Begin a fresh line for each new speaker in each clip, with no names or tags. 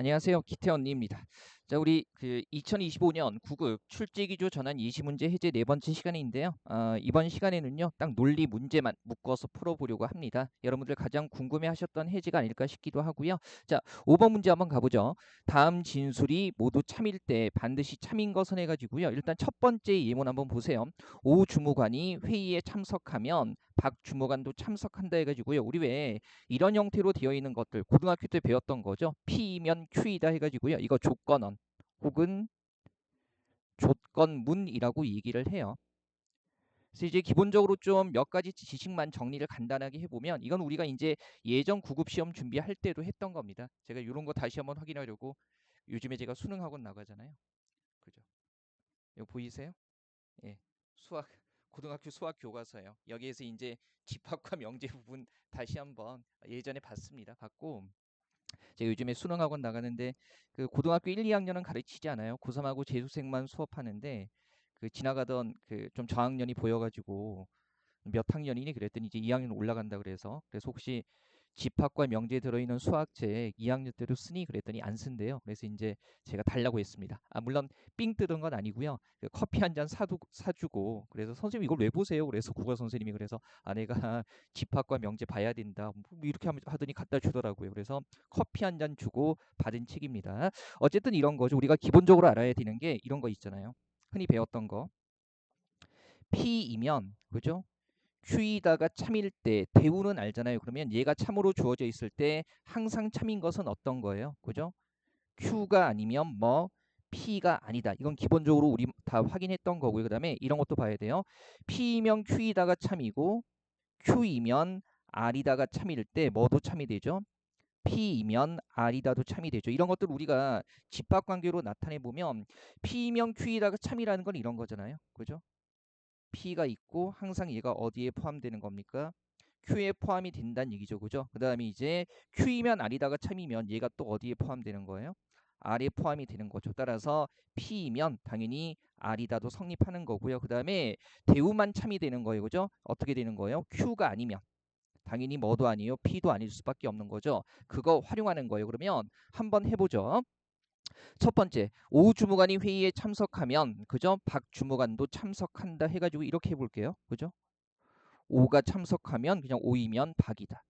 안녕하세요. 기태언니입니다. 자, 우리 2025년 9급 출제기조 전환 예시문제 해제 네 번째 시간인데요. 이번 시간에는요, 딱 논리 문제만 묶어서 풀어보려고 합니다. 여러분들 가장 궁금해하셨던 해제가 아닐까 싶기도 하고요. 자, 5번 문제 한번 가보죠. 다음 진술이 모두 참일 때 반드시 참인 것은 해가지고요. 일단 첫 번째 예문 한번 보세요. 오 주무관이 회의에 참석하면 박 주무관도 참석한다 해가지고요. 우리 왜 이런 형태로 되어 있는 것들 고등학교 때 배웠던 거죠. P면 Q이다 해가지고요. 이거 조건언 혹은 조건문이라고 얘기를 해요. 그래서 이제 기본적으로 좀 몇 가지 지식만 정리를 간단하게 해보면 이건 우리가 이제 예전 9급 시험 준비할 때도 했던 겁니다. 제가 이런 거 다시 한번 확인하려고 요즘에 제가 수능 학원 나가잖아요. 그죠? 이거 보이세요? 예. 수학 고등학교 수학 교과서예요. 여기에서 이제 집합과 명제 부분 다시 한번 예전에 봤습니다. 봤고 제가 요즘에 수능학원 나가는데 그 고등학교 1, 2학년은 가르치지 않아요. 고3하고 재수생만 수업하는데 그 지나가던 그 좀 저학년이 보여가지고 몇 학년이니 그랬더니 이제 2학년 올라간다 그래서 혹시 집합과 명제에 들어있는 수학책 2학년 때도 쓰니 그랬더니 안 쓴대요. 그래서 이제 제가 달라고 했습니다. 물론 삥 뜯은 건 아니고요. 그 커피 한 잔 사주고 그래서 선생님 이걸 왜 보세요? 그래서 국어 선생님이 그래서 내가 집합과 명제 봐야 된다. 뭐 이렇게 하더니 갖다 주더라고요. 그래서 커피 한 잔 주고 받은 책입니다. 어쨌든 이런 거죠. 우리가 기본적으로 알아야 되는 게 이런 거 있잖아요. 흔히 배웠던 거. P이면 그죠? Q이다가 참일 때 대우는 알잖아요. 그러면 얘가 참으로 주어져 있을 때 항상 참인 것은 어떤 거예요? 그죠? Q가 아니면 뭐 P가 아니다. 이건 기본적으로 우리 다 확인했던 거고요. 그다음에 이런 것도 봐야 돼요. P이면 Q이다가 참이고 Q이면 R이다가 참일 때 뭐도 참이 되죠? P이면 R이다도 참이 되죠. 이런 것들 우리가 집합관계로 나타내 보면 P이면 Q이다가 참이라는 건 이런 거잖아요. 그죠? P가 있고 항상 얘가 어디에 포함되는 겁니까? Q에 포함이 된다는 얘기죠. 그죠? 그 다음에 이제 Q이면 R이다가 참이면 얘가 또 어디에 포함되는 거예요? R에 포함이 되는 거죠. 따라서 P이면 당연히 R이다도 성립하는 거고요. 그 다음에 대우만 참이 되는 거예요. 그죠? 어떻게 되는 거예요? Q가 아니면. 당연히 뭐도 아니에요. P도 아닐 수밖에 없는 거죠. 그거 활용하는 거예요. 그러면 한번 해보죠. 첫 번째, 오 주무관이 회의에 참석하면 그죠? 박 주무관도 참석한다 해가지고 이렇게 해볼게요. 그죠? 오가 참석하면 그냥 오이면 박이다.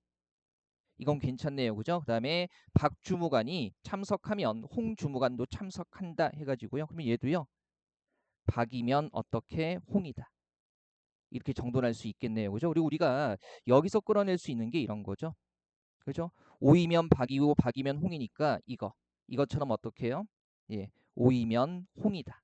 이건 괜찮네요. 그죠? 그 다음에 박 주무관이 참석하면 홍 주무관도 참석한다 해가지고요. 그러면 얘도요. 박이면 어떻게 홍이다. 이렇게 정돈할 수 있겠네요. 그죠? 그리고 우리가 여기서 끌어낼 수 있는 게 이런 거죠. 그죠? 오이면 박이고 박이면 홍이니까 이것처럼 어떻게 해요? 예, 오이면 홍이다.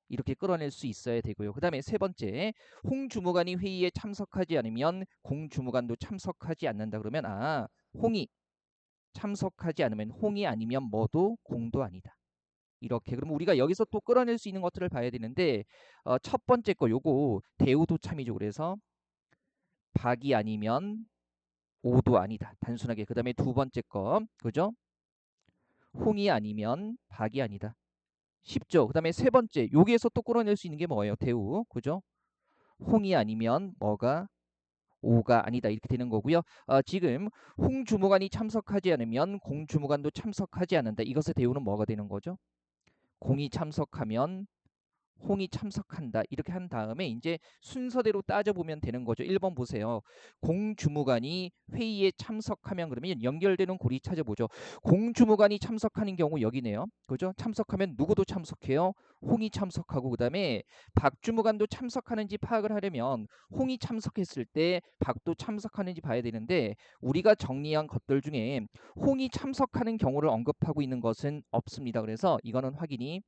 이렇게 끌어낼 수 있어야 되고요. 그 다음에 세 번째, 홍 주무관이 회의에 참석하지 않으면 공 주무관도 참석하지 않는다. 그러면 홍이 참석하지 않으면 홍이 아니면 뭐도 공도 아니다. 이렇게 그러면 우리가 여기서 또 끌어낼 수 있는 것들을 봐야 되는데 첫 번째 거 요거 대우도 참이죠. 그래서 박이 아니면 오도 아니다. 단순하게. 그 다음에 두 번째 거 그죠? 홍이 아니면 박이 아니다. 쉽죠. 그 다음에 세 번째 여기에서 또 끌어낼 수 있는 게 뭐예요? 대우. 그죠? 홍이 아니면 뭐가 오가 아니다 이렇게 되는 거고요. 지금 홍 주무관이 참석하지 않으면 공 주무관도 참석하지 않는다. 이것의 대우는 뭐가 되는 거죠? 공이 참석하면 홍이 참석한다. 이렇게 한 다음에 이제 순서대로 따져보면 되는 거죠. 1번 보세요. 공주무관이 회의에 참석하면 그러면 연결되는 고리 찾아보죠. 공주무관이 참석하는 경우 여기네요. 그죠? 참석하면 누구도 참석해요? 홍이 참석하고 그다음에 박주무관도 참석하는지 파악을 하려면 홍이 참석했을 때 박도 참석하는지 봐야 되는데 우리가 정리한 것들 중에 홍이 참석하는 경우를 언급하고 있는 것은 없습니다. 그래서 이거는 확인이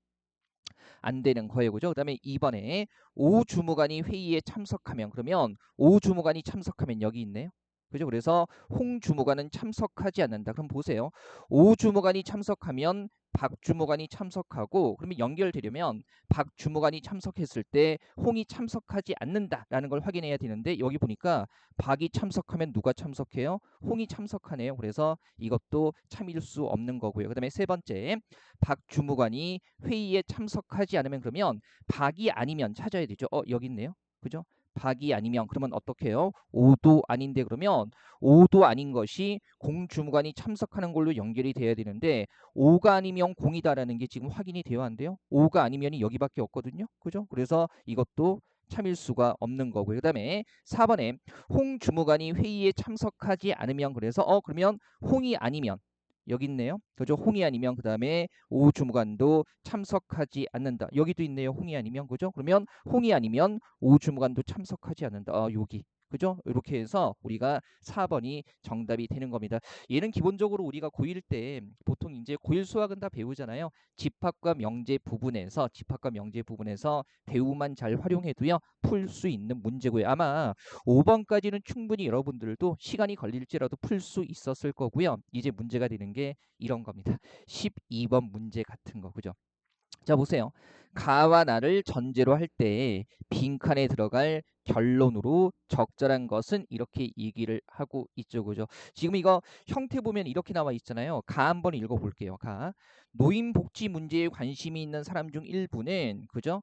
안 되는 거예요. 그죠? 그다음에 2번에 오 주무관이 회의에 참석하면 그러면 오 주무관이 참석하면 여기 있네요. 그죠? 그래서 홍 주무관은 참석하지 않는다. 그럼 보세요. 오 주무관이 참석하면 박 주무관이 참석하고 그러면 연결되려면 박 주무관이 참석했을 때 홍이 참석하지 않는다라는 걸 확인해야 되는데 여기 보니까 박이 참석하면 누가 참석해요? 홍이 참석하네요. 그래서 이것도 참일 수 없는 거고요. 그다음에 세 번째 박 주무관이 회의에 참석하지 않으면 그러면 박이 아니면 찾아야 되죠. 여기 있네요. 그죠? 박이 아니면 그러면 어떻게 해요? 5도 아닌데 그러면 5도 아닌 것이 공주무관이 참석하는 걸로 연결이 돼야 되는데 5가 아니면 0이다라는 게 지금 확인이 되어야 한대요. 5가 아니면 여기밖에 없거든요. 그죠? 그래서 이것도 참일 수가 없는 거고요. 그다음에 4번에 홍 주무관이 회의에 참석하지 않으면 그래서 그러면 홍이 아니면 여기 있네요. 그죠? 홍이 아니면 그다음에 오 주무관도 참석하지 않는다. 여기도 있네요. 홍이 아니면 그죠? 그러면 홍이 아니면 오 주무관도 참석하지 않는다. 여기 그죠? 이렇게 해서 우리가 4번이 정답이 되는 겁니다. 얘는 기본적으로 우리가 고1 때 보통 이제 고1 수학은 다 배우잖아요. 집합과 명제 부분에서 배우만 잘 활용해도요. 풀 수 있는 문제고요. 아마 5번까지는 충분히 여러분들도 시간이 걸릴지라도 풀 수 있었을 거고요. 이제 문제가 되는 게 이런 겁니다. 12번 문제 같은 거. 그죠? 자, 보세요. 가와 나를 전제로 할 때 빈칸에 들어갈 결론으로 적절한 것은 이렇게 얘기를 하고 있죠. 그죠? 지금 이거 형태 보면 이렇게 나와 있잖아요. 가 한번 읽어볼게요. 가. 노인복지 문제에 관심이 있는 사람 중 일부는 그죠?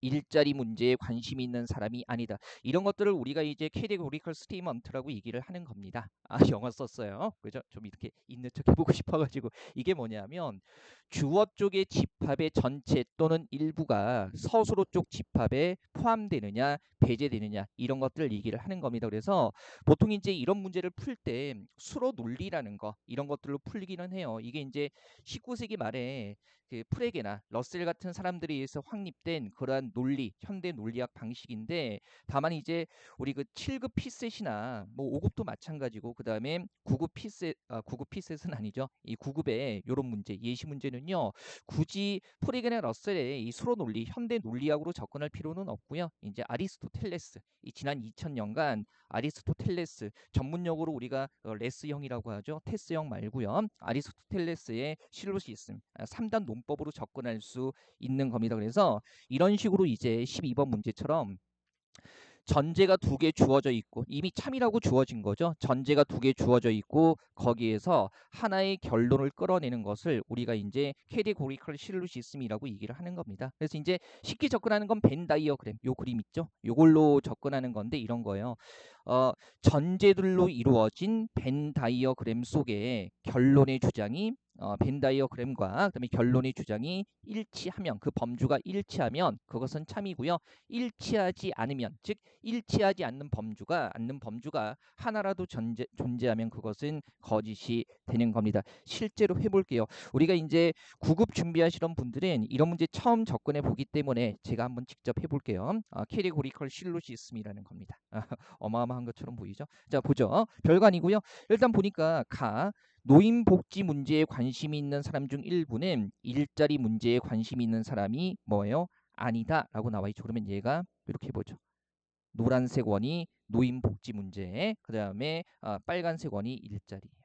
일자리 문제에 관심이 있는 사람이 아니다. 이런 것들을 우리가 이제 캐테고리컬 스테이먼트라고 얘기를 하는 겁니다. 영어 썼어요. 그죠? 좀 이렇게 있는 척 해보고 싶어가지고 이게 뭐냐면 주어 쪽의 집합의 전체 또는 일부가 서술어 쪽 집합에 포함되느냐 배제되느냐 이런 것들을 얘기를 하는 겁니다. 그래서 보통 이제 이런 문제를 풀 때 수로 논리라는 거 이런 것들로 풀기는 해요. 이게 이제 19세기 말에 그 프레게나 러셀 같은 사람들에 의해서 확립된 그러한 논리, 현대 논리학 방식인데 다만 이제 우리 그 7급 피셋이나 뭐 5급도 마찬가지고 그다음에 9급 피셋은 아니죠. 이 9급의 이런 문제, 예시 문제는요. 굳이 프레게나 러셀의 이 수로 논리, 현대 논리학으로 접근할 필요는 없고요. 이제 아리스토텔레스, 이 지난 2000년간 아리스토텔레스 전문용어로 우리가 레스형이라고 하죠. 테스형 말고요. 아리스토텔레스의 실로시즘 3단 논법으로 접근할 수 있는 겁니다. 그래서 이런 식으로 이제 12번 문제처럼 전제가 두 개 주어져 있고 이미 참이라고 주어진 거죠. 전제가 두 개 주어져 있고 거기에서 하나의 결론을 끌어내는 것을 우리가 이제 캐테고리컬 실루시즘이라고 얘기를 하는 겁니다. 그래서 이제 쉽게 접근하는 건 벤 다이어그램 요 그림 있죠. 요걸로 접근하는 건데 이런 거예요. 전제들로 이루어진 벤 다이어그램 속에 결론의 주장이 벤 다이어그램과 그다음에 결론의 주장이 일치하면 그 범주가 일치하면 그것은 참이고요. 일치하지 않으면 즉 일치하지 않는 범주가 하나라도 존재하면 그것은 거짓이 되는 겁니다. 실제로 해볼게요. 우리가 이제 9급 준비하시는 분들은 이런 문제 처음 접근해 보기 때문에 제가 한번 직접 해볼게요. 캐테고리컬 실루시즘이라는 겁니다. 어마어마한 것처럼 보이죠? 자, 보죠. 별거 아니고요. 일단 보니까 노인 복지 문제에 관심이 있는 사람 중 일부는 일자리 문제에 관심이 있는 사람이 뭐예요? 아니다라고 나와 있죠. 그러면 얘가 이렇게 보죠. 노란색 원이 노인 복지 문제, 그 다음에 빨간색 원이 일자리예요.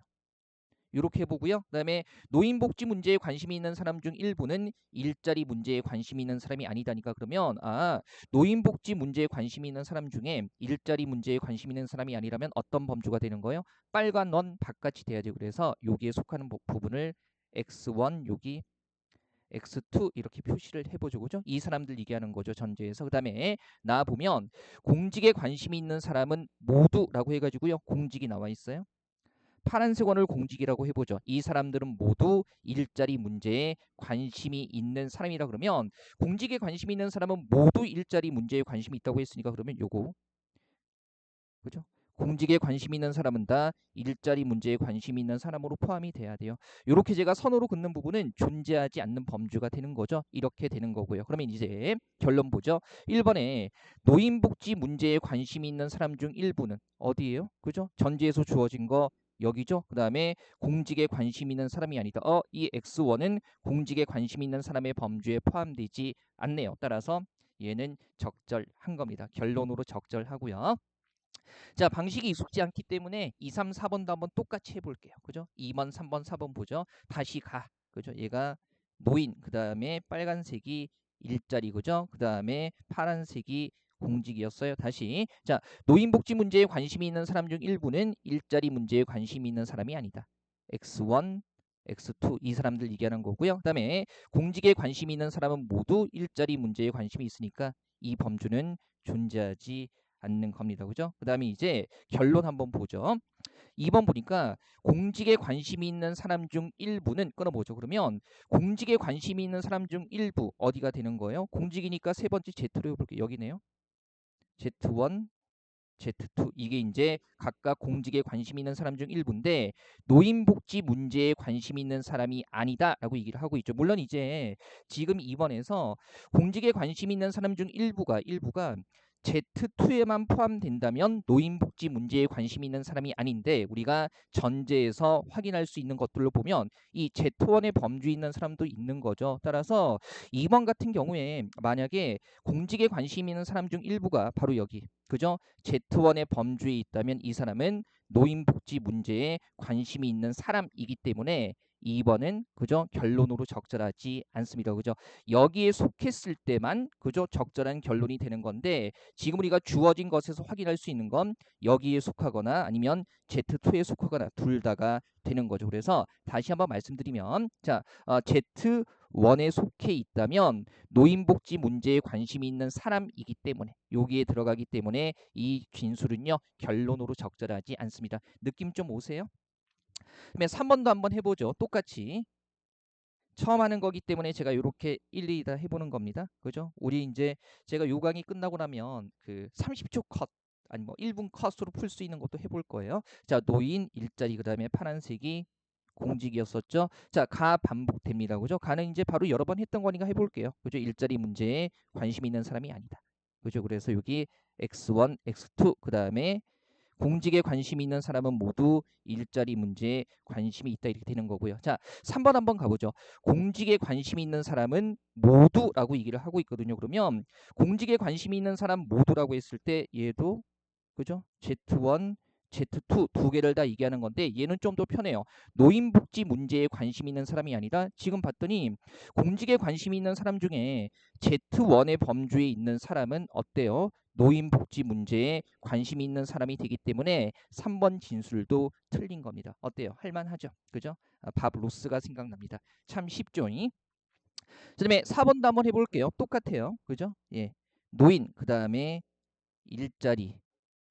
이렇게 보고요. 그다음에 노인 복지 문제에 관심이 있는 사람 중 일부는 일자리 문제에 관심이 있는 사람이 아니다니까 그러면 노인 복지 문제에 관심이 있는 사람 중에 일자리 문제에 관심이 있는 사람이 아니라면 어떤 범주가 되는 거예요? 빨간 원 바깥이 돼야지. 그래서 여기에 속하는 부분을 x1 여기 x2 이렇게 표시를 해보죠. 그죠? 이 사람들 얘기하는 거죠. 전제에서. 그 다음에 나 보면 공직에 관심이 있는 사람은 모두라고 해가지고요. 공직이 나와 있어요. 파란색 원을 공직이라고 해보죠. 이 사람들은 모두 일자리 문제에 관심이 있는 사람이라 그러면 공직에 관심이 있는 사람은 모두 일자리 문제에 관심이 있다고 했으니까 그러면 요거 그죠? 공직에 관심 있는 사람은 다 일자리 문제에 관심 있는 사람으로 포함이 돼야 돼요. 이렇게 제가 선으로 긋는 부분은 존재하지 않는 범주가 되는 거죠. 이렇게 되는 거고요. 그러면 이제 결론 보죠. 1번에 노인복지 문제에 관심이 있는 사람 중 일부는 어디예요? 그죠? 전제에서 주어진 거 여기죠. 그 다음에 공직에 관심 있는 사람이 아니다. 이 X1은 공직에 관심 있는 사람의 범주에 포함되지 않네요. 따라서 얘는 적절한 겁니다. 결론으로 적절하고요. 자, 방식이 익숙지 않기 때문에 2, 3, 4번도 한번 똑같이 해볼게요. 그죠? 2번, 3번, 4번 보죠. 다시 가. 그죠? 얘가 노인, 그 다음에 빨간색이 일자리, 그죠? 그 다음에 파란색이 공직이었어요. 다시. 자, 노인복지 문제에 관심이 있는 사람 중 일부는 일자리 문제에 관심이 있는 사람이 아니다. X1, X2 이 사람들 얘기하는 거고요. 그 다음에 공직에 관심이 있는 사람은 모두 일자리 문제에 관심이 있으니까 이 범주는 존재하지 않는 겁니다. 그죠? 그 다음에 이제 결론 한번 보죠. 2번 보니까 공직에 관심이 있는 사람 중 일부는 끊어보죠. 그러면 공직에 관심이 있는 사람 중 일부 어디가 되는 거예요? 공직이니까 세 번째 Z로 해볼게요. 여기네요. Z1, Z2 이게 이제 각각 공직에 관심 있는 사람 중 일부인데 노인복지 문제에 관심 있는 사람이 아니다라고 얘기를 하고 있죠. 물론 이제 지금 2번에서 공직에 관심 있는 사람 중 일부가 Z2에만 포함된다면 노인복지 문제에 관심 있는 사람이 아닌데 우리가 전제에서 확인할 수 있는 것들로 보면 이 Z1의 범주에 있는 사람도 있는 거죠. 따라서 2번 같은 경우에 만약에 공직에 관심 있는 사람 중 일부가 바로 여기 그죠? Z1의 범주에 있다면 이 사람은 노인복지 문제에 관심이 있는 사람이기 때문에 2번은 그죠? 결론으로 적절하지 않습니다. 그죠? 여기에 속했을 때만 그죠? 적절한 결론이 되는 건데 지금 우리가 주어진 것에서 확인할 수 있는 건 여기에 속하거나 아니면 Z2에 속하거나 둘 다가 되는 거죠. 그래서 다시 한번 말씀드리면 자, Z1에 속해 있다면 노인복지 문제에 관심이 있는 사람이기 때문에 여기에 들어가기 때문에 이 진술은요 결론으로 적절하지 않습니다. 느낌 좀 오세요? 그러면 3번도 한번 해보죠. 똑같이 처음 하는 거기 때문에 제가 이렇게 일일이 다 해보는 겁니다. 그죠? 우리 이제 제가 요 강의 끝나고 나면 그 30초 컷 아니 뭐 1분 컷으로 풀 수 있는 것도 해볼 거예요. 자, 노인 일자리 그다음에 파란색이 공직이었었죠. 자, 가 반복됩니다. 그죠? 가는 이제 바로 여러 번 했던 거니까 해볼게요. 그죠? 일자리 문제에 관심 있는 사람이 아니다. 그죠? 그래서 여기 X1, X2 그다음에 공직에 관심이 있는 사람은 모두 일자리 문제에 관심이 있다 이렇게 되는 거고요. 자, 3번 한번 가보죠. 공직에 관심이 있는 사람은 모두라고 얘기를 하고 있거든요. 그러면 공직에 관심이 있는 사람 모두라고 했을 때 얘도 그죠? Z1, Z2 두 개를 다 얘기하는 건데 얘는 좀 더 편해요. 노인복지 문제에 관심 있는 사람이 아니라 지금 봤더니 공직에 관심이 있는 사람 중에 Z1의 범주에 있는 사람은 어때요? 노인복지 문제에 관심이 있는 사람이 되기 때문에 3번 진술도 틀린 겁니다. 어때요? 할만하죠? 그죠? 밥 로스가 생각납니다. 참 쉽죠? 그다음에 4번도 한번 해볼게요. 똑같아요. 그죠? 예. 노인 그 다음에 일자리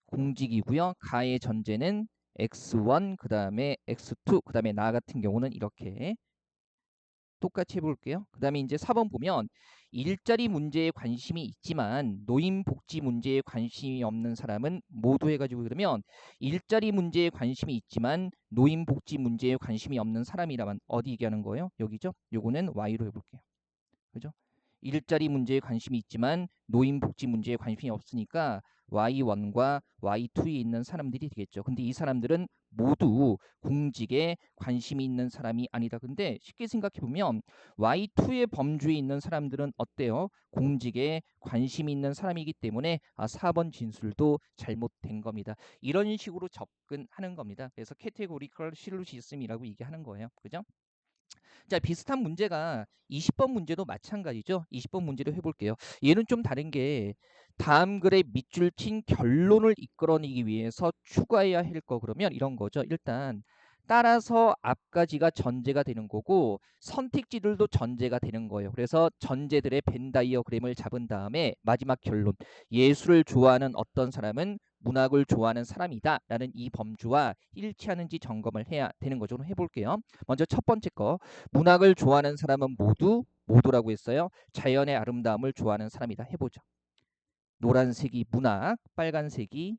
공직이고요. 가의 전제는 X1 그 다음에 X2 그 다음에 나 같은 경우는 이렇게 똑같이 해볼게요. 그 다음에 이제 4번 보면 일자리 문제에 관심이 있지만 노인복지 문제에 관심이 없는 사람은 모두 해가지고 그러면 일자리 문제에 관심이 있지만 노인복지 문제에 관심이 없는 사람이라면 어디 얘기하는 거예요? 여기죠? 요거는 Y로 해볼게요. 그죠? 일자리 문제에 관심이 있지만 노인복지 문제에 관심이 없으니까 Y1과 Y2에 있는 사람들이 되겠죠. 근데 이 사람들은 모두 공직에 관심이 있는 사람이 아니다. 근데 쉽게 생각해 보면 Y2의 범주에 있는 사람들은 어때요? 공직에 관심이 있는 사람이기 때문에 4번 진술도 잘못된 겁니다. 이런 식으로 접근하는 겁니다. 그래서 캐테고리컬 실루시즘이라고 얘기하는 거예요. 그죠? 자, 비슷한 문제가 20번 문제도 마찬가지죠. 20번 문제도 해볼게요. 얘는 좀 다른 게 다음 글의 밑줄 친 결론을 이끌어내기 위해서 추가해야 할 거 그러면 이런 거죠. 일단 따라서 앞가지가 전제가 되는 거고 선택지들도 전제가 되는 거예요. 그래서 전제들의 벤 다이어그램을 잡은 다음에 마지막 결론 예술을 좋아하는 어떤 사람은 문학을 좋아하는 사람이다 라는 이 범주와 일치하는지 점검을 해야 되는 거죠. 그럼 해볼게요. 먼저 첫 번째 거 문학을 좋아하는 사람은 모두라고 했어요. 자연의 아름다움을 좋아하는 사람이다. 해보죠. 노란색이 문학, 빨간색이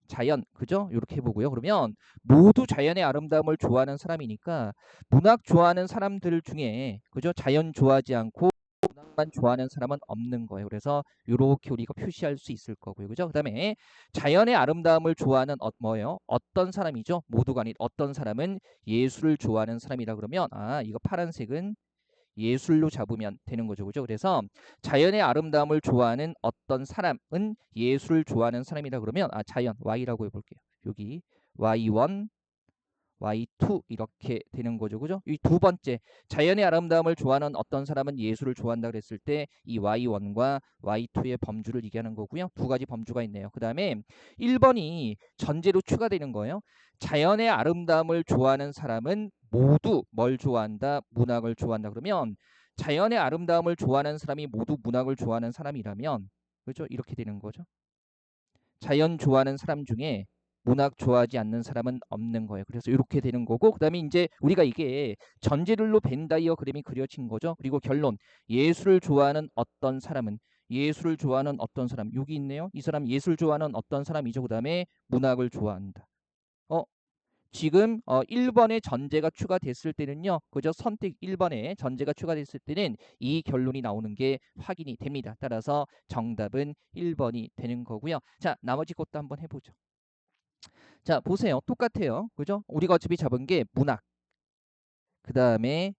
자연, 그죠? 이렇게 해보고요. 그러면 모두 자연의 아름다움을 좋아하는 사람이니까 문학 좋아하는 사람들 중에 그죠? 자연 좋아하지 않고 문학만 좋아하는 사람은 없는 거예요. 그래서 이렇게 우리가 표시할 수 있을 거고요. 그죠? 그다음에 자연의 아름다움을 좋아하는 뭐예요? 어떤 사람이죠? 모두가 아닌 어떤 사람은 예술을 좋아하는 사람이라 그러면 이거 파란색은 예술로 잡으면 되는 거죠. 그죠? 그래서 자연의 아름다움을 좋아하는 어떤 사람은 예술을 좋아하는 사람이라 그러면 자연 Y라고 해볼게요. 여기 Y1, Y2 이렇게 되는 거죠. 그죠? 이 두 번째 자연의 아름다움을 좋아하는 어떤 사람은 예술을 좋아한다 그랬을 때 이 Y1과 Y2의 범주를 얘기하는 거고요. 두 가지 범주가 있네요. 그 다음에 1번이 전제로 추가되는 거예요. 자연의 아름다움을 좋아하는 사람은 모두 뭘 좋아한다? 문학을 좋아한다. 그러면 자연의 아름다움을 좋아하는 사람이 모두 문학을 좋아하는 사람이라면 그죠? 이렇게 되는 거죠. 자연 좋아하는 사람 중에 문학 좋아하지 않는 사람은 없는 거예요. 그래서 이렇게 되는 거고, 그 다음에 이제 우리가 이게 전제들로 벤 다이어그램이 그려진 거죠. 그리고 결론, 예술을 좋아하는 어떤 사람은, 예술을 좋아하는 어떤 사람, 여기 있네요. 이 사람 예술 좋아하는 어떤 사람이죠. 그 다음에 문학을 좋아한다. 지금 1번에 전제가 추가됐을 때는요. 그죠? 선택 1번에 전제가 추가됐을 때는 이 결론이 나오는 게 확인이 됩니다. 따라서 정답은 1번이 되는 거고요. 자, 나머지 것도 한번 해보죠. 자, 보세요. 똑같아요. 그죠? 우리가 어차피 잡은 게 문학, 그 다음에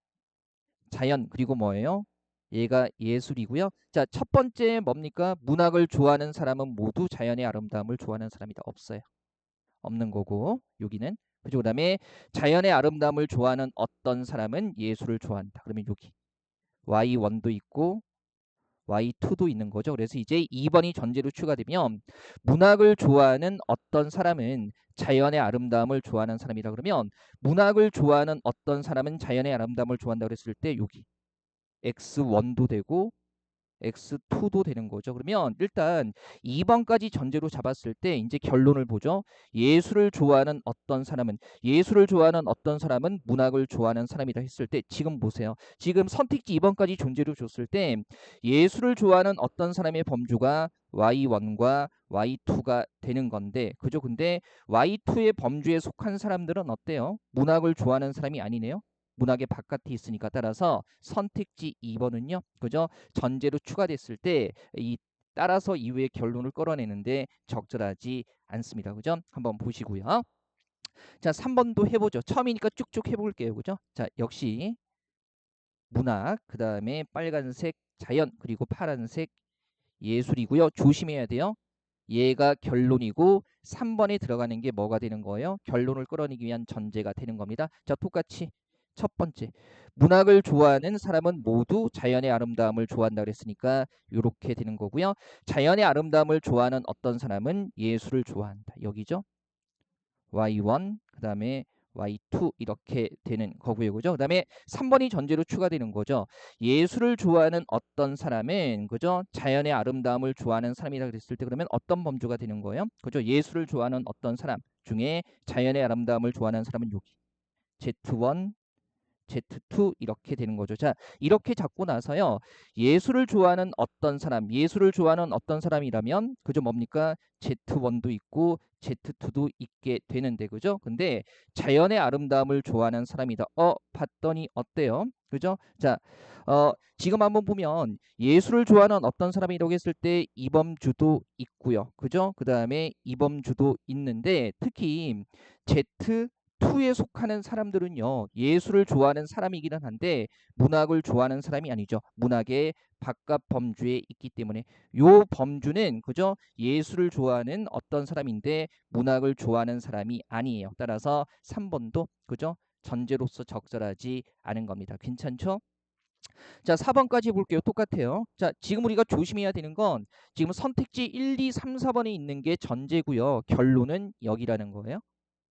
자연, 그리고 뭐예요? 얘가 예술이고요. 자, 첫 번째 뭡니까? 문학을 좋아하는 사람은 모두 자연의 아름다움을 좋아하는 사람이다. 없어요. 없는 거고, 여기는. 그죠? 그다음에 자연의 아름다움을 좋아하는 어떤 사람은 예술을 좋아한다. 그러면 여기 Y1도 있고 Y2도 있는 거죠. 그래서 이제 2번이 전제로 추가되면 문학을 좋아하는 어떤 사람은 자연의 아름다움을 좋아하는 사람이다. 그러면 문학을 좋아하는 어떤 사람은 자연의 아름다움을 좋아한다 그랬을 때 여기 X1도 되고 X2도 되는 거죠. 그러면 일단 2번까지 전제로 잡았을 때 이제 결론을 보죠. 예술을 좋아하는 어떤 사람은 문학을 좋아하는 사람이다 했을 때 지금 보세요. 지금 선택지 2번까지 존재로 줬을 때 예술을 좋아하는 어떤 사람의 범주가 Y1과 Y2가 되는 건데, 그죠? 근데 Y2의 범주에 속한 사람들은 어때요? 문학을 좋아하는 사람이 아니네요. 문학의 바깥에 있으니까. 따라서 선택지 2번은요. 그죠? 전제로 추가됐을 때 이 따라서 이후의 결론을 끌어내는데 적절하지 않습니다. 그죠? 한번 보시고요. 자, 3번도 해보죠. 처음이니까 쭉쭉 해볼게요. 그죠? 자, 역시 문학, 그 다음에 빨간색 자연, 그리고 파란색 예술이고요. 조심해야 돼요. 얘가 결론이고 3번에 들어가는 게 뭐가 되는 거예요? 결론을 끌어내기 위한 전제가 되는 겁니다. 자, 똑같이 첫 번째, 문학을 좋아하는 사람은 모두 자연의 아름다움을 좋아한다 그랬으니까 이렇게 되는 거고요. 자연의 아름다움을 좋아하는 어떤 사람은 예술을 좋아한다. 여기죠. Y1, 그 다음에 Y2 이렇게 되는 거고요. 그죠? 그 다음에 3번이 전제로 추가되는 거죠. 예술을 좋아하는 어떤 사람은, 그죠? 자연의 아름다움을 좋아하는 사람이라 그랬을 때 그러면 어떤 범주가 되는 거예요? 그죠? 예술을 좋아하는 어떤 사람 중에 자연의 아름다움을 좋아하는 사람은 여기 Z1, Z2 이렇게 되는 거죠. 자, 이렇게 잡고 나서요. 예술을 좋아하는 어떤 사람이라면 그죠? 뭡니까? Z1도 있고 Z2도 있게 되는데 그죠? 근데 자연의 아름다움을 좋아하는 사람이다. 봤더니 어때요? 그죠? 자, 지금 한번 보면 예술을 좋아하는 어떤 사람이라고 했을 때 이범주도 있고요. 그죠? 그다음에 이범주도 있는데 특히 Z2에 속하는 사람들은요. 예술을 좋아하는 사람이기는 한데 문학을 좋아하는 사람이 아니죠. 문학의 바깥 범주에 있기 때문에 요 범주는 그죠? 예술을 좋아하는 어떤 사람인데 문학을 좋아하는 사람이 아니에요. 따라서 3번도 그죠? 전제로서 적절하지 않은 겁니다. 괜찮죠? 자, 4번까지 볼게요. 똑같아요. 자, 지금 우리가 조심해야 되는 건 지금 선택지 1, 2, 3, 4번에 있는 게 전제고요. 결론은 여기라는 거예요.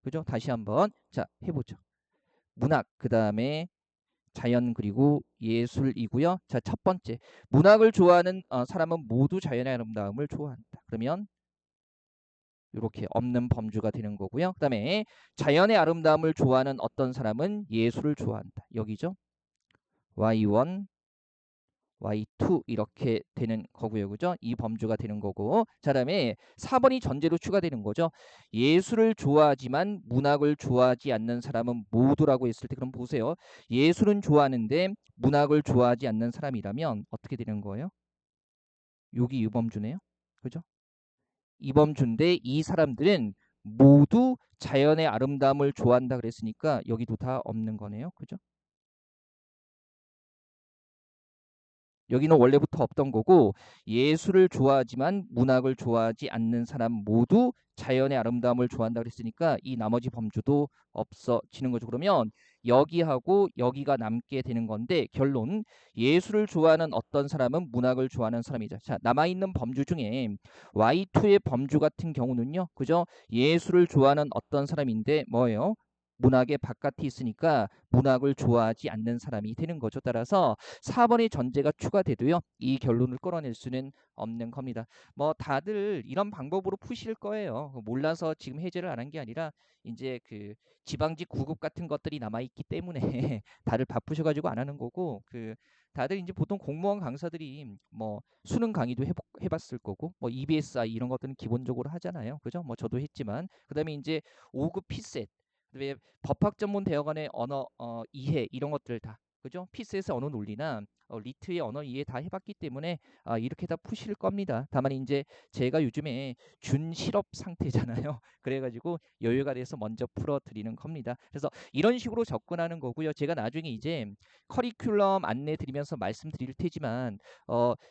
그죠? 다시 한번 자 해보죠. 문학, 그 다음에 자연, 그리고 예술이고요. 자, 첫 번째, 문학을 좋아하는 사람은 모두 자연의 아름다움을 좋아한다. 그러면 이렇게 없는 범주가 되는 거고요. 그 다음에 자연의 아름다움을 좋아하는 어떤 사람은 예술을 좋아한다. 여기죠. Y1, Y2 이렇게 되는 거고요. 그죠? 이 범주가 되는 거고. 자, 그다음에 4번이 전제로 추가되는 거죠. 예술을 좋아하지만 문학을 좋아하지 않는 사람은 모두라고 했을 때 그럼 보세요. 예술은 좋아하는데 문학을 좋아하지 않는 사람이라면 어떻게 되는 거예요? 여기 이 범주네요. 그죠? 이 범주인데 이 사람들은 모두 자연의 아름다움을 좋아한다 그랬으니까 여기도 다 없는 거네요. 그죠? 여기는 원래부터 없던 거고 예술을 좋아하지만 문학을 좋아하지 않는 사람 모두 자연의 아름다움을 좋아한다 그랬으니까 이 나머지 범주도 없어지는 거죠. 그러면 여기하고 여기가 남게 되는 건데 결론 예술을 좋아하는 어떤 사람은 문학을 좋아하는 사람이죠. 자, 남아있는 범주 중에 Y2의 범주 같은 경우는요. 그죠? 예술을 좋아하는 어떤 사람인데 뭐예요? 문학의 바깥에 있으니까 문학을 좋아하지 않는 사람이 되는 거죠. 따라서 4번의 전제가 추가돼도요. 이 결론을 끌어낼 수는 없는 겁니다. 뭐 다들 이런 방법으로 푸실 거예요. 몰라서 지금 해제를 안 한 게 아니라 이제 그 지방직 9급 같은 것들이 남아 있기 때문에 다들 바쁘셔 가지고 안 하는 거고 그 다들 이제 보통 공무원 강사들이 뭐 수능 강의도 해봤을 거고 뭐 EBSI 이런 것들은 기본적으로 하잖아요. 그죠? 뭐 저도 했지만 그다음에 이제 5급 피셋 그다음에 법학 전문 대학원의 언어 이해 이런 것들 다 그죠? 피셋의 언어 논리나 리트의 언어 이해 다 해봤기 때문에 이렇게 다 푸실 겁니다. 다만 이제 제가 요즘에 준실업 상태잖아요. 그래가지고 여유가 돼서 먼저 풀어드리는 겁니다. 그래서 이런 식으로 접근하는 거고요. 제가 나중에 이제 커리큘럼 안내 드리면서 말씀드릴 테지만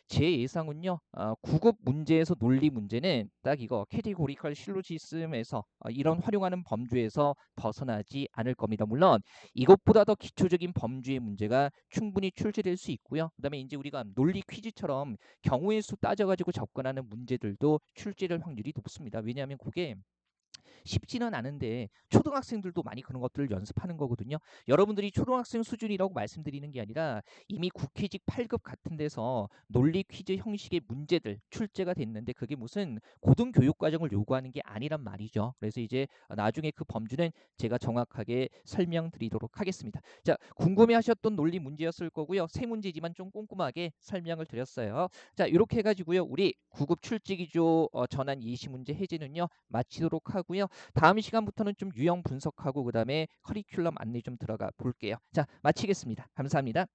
제 예상은요. 9급 문제에서 논리 문제는 딱 이거 캐테고리컬 실로지즘에서 이런 활용하는 범주에서 벗어나지 않을 겁니다. 물론 이것보다 더 기초적인 범주의 문제가 충분히 출제될 수 있고요. 그다음에 이제 우리가 논리 퀴즈처럼 경우의 수 따져가지고 접근하는 문제들도 출제될 확률이 높습니다. 왜냐하면 그게 쉽지는 않은데 초등학생들도 많이 그런 것들을 연습하는 거거든요. 여러분들이 초등학생 수준이라고 말씀드리는 게 아니라 이미 국회직 8급 같은 데서 논리 퀴즈 형식의 문제들 출제가 됐는데 그게 무슨 고등교육 과정을 요구하는 게 아니란 말이죠. 그래서 이제 나중에 그 범주는 제가 정확하게 설명드리도록 하겠습니다. 자, 궁금해하셨던 논리 문제였을 거고요. 세 문제지만 좀 꼼꼼하게 설명을 드렸어요. 자, 이렇게 해가지고요. 우리 9급 출제기조 전환 예시 문제 해제는요. 마치도록 하고요. 다음 시간부터는 좀 유형 분석하고 그다음에 커리큘럼 안내 좀 들어가 볼게요. 자, 마치겠습니다. 감사합니다.